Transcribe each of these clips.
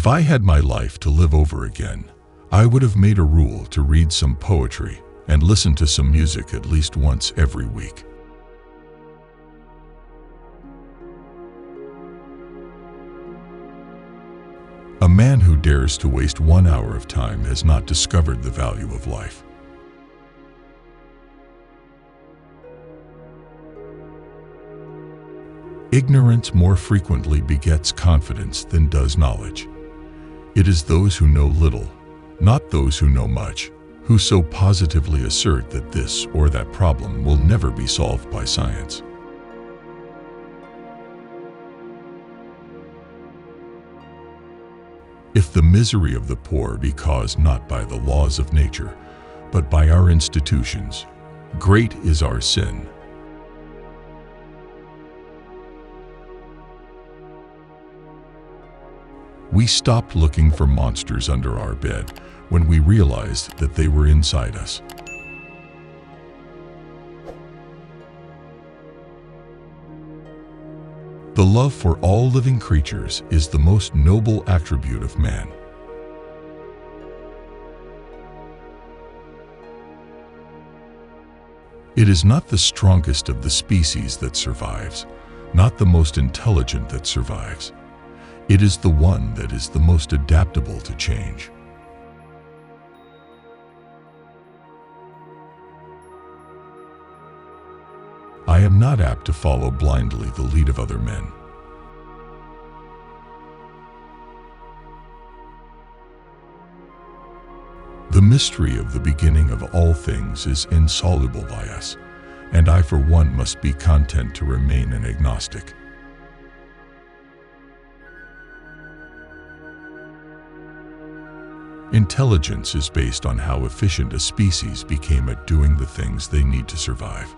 If I had my life to live over again, I would have made a rule to read some poetry and listen to some music at least once every week. A man who dares to waste 1 hour of time has not discovered the value of life. Ignorance more frequently begets confidence than does knowledge. It is those who know little, not those who know much, who so positively assert that this or that problem will never be solved by science. If the misery of the poor be caused not by the laws of nature, but by our institutions, great is our sin. We stopped looking for monsters under our bed when we realized that they were inside us. The love for all living creatures is the most noble attribute of man. It is not the strongest of the species that survives, not the most intelligent that survives. It is the one that is the most adaptable to change. I am not apt to follow blindly the lead of other men. The mystery of the beginning of all things is insoluble by us, and I for one must be content to remain an agnostic. Intelligence is based on how efficient a species became at doing the things they need to survive.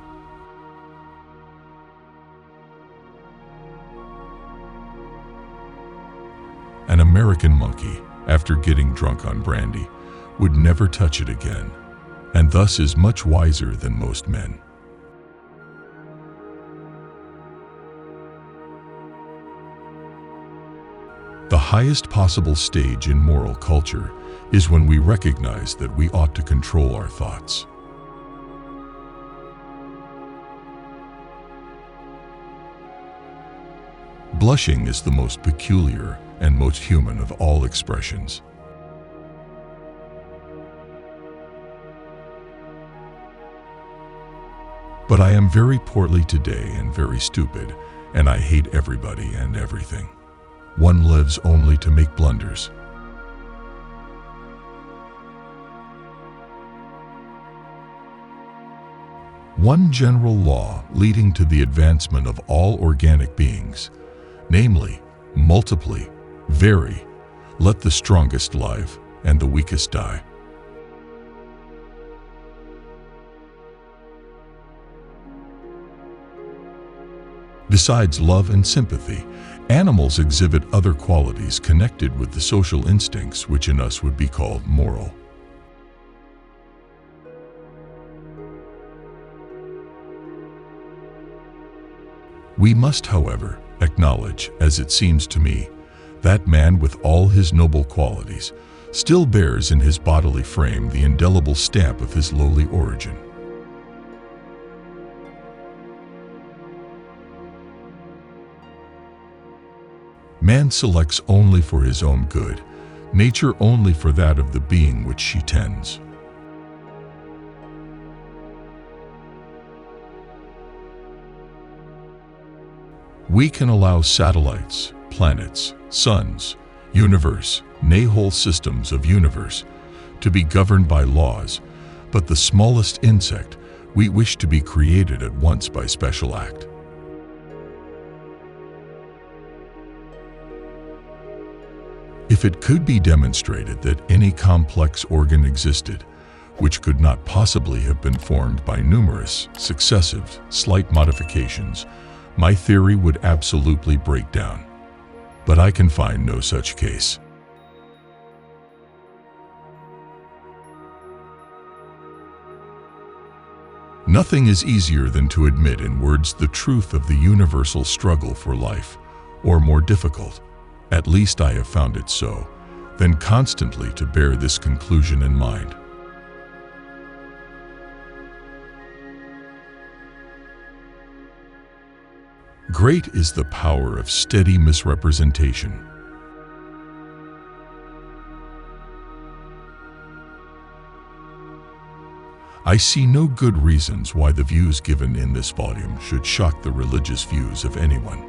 An American monkey, after getting drunk on brandy, would never touch it again, and thus is much wiser than most men. The highest possible stage in moral culture is when we recognize that we ought to control our thoughts. Blushing is the most peculiar and most human of all expressions. But I am very portly today and very stupid, and I hate everybody and everything. One lives only to make blunders. One general law leading to the advancement of all organic beings, namely, multiply, vary, let the strongest live and the weakest die. Besides love and sympathy, animals exhibit other qualities connected with the social instincts which in us would be called moral. We must, however, acknowledge, as it seems to me, that man with all his noble qualities still bears in his bodily frame the indelible stamp of his lowly origin. Man selects only for his own good, nature only for that of the being which she tends. We can allow satellites, planets, suns, universe, nay whole systems of universe to be governed by laws, but the smallest insect we wish to be created at once by special act. If it could be demonstrated that any complex organ existed, which could not possibly have been formed by numerous, successive, slight modifications, my theory would absolutely break down. But I can find no such case. Nothing is easier than to admit in words the truth of the universal struggle for life, or more difficult. At least I have found it so, then constantly to bear this conclusion in mind. Great is the power of steady misrepresentation. I see no good reasons why the views given in this volume should shock the religious views of anyone.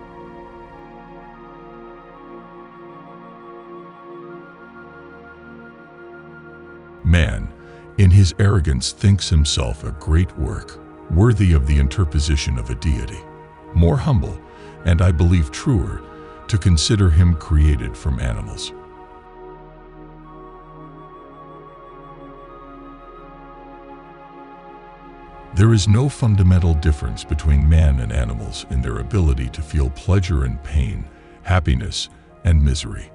Man, in his arrogance, thinks himself a great work, worthy of the interposition of a deity. More humble, and I believe truer, to consider him created from animals. There is no fundamental difference between man and animals in their ability to feel pleasure and pain, happiness and misery.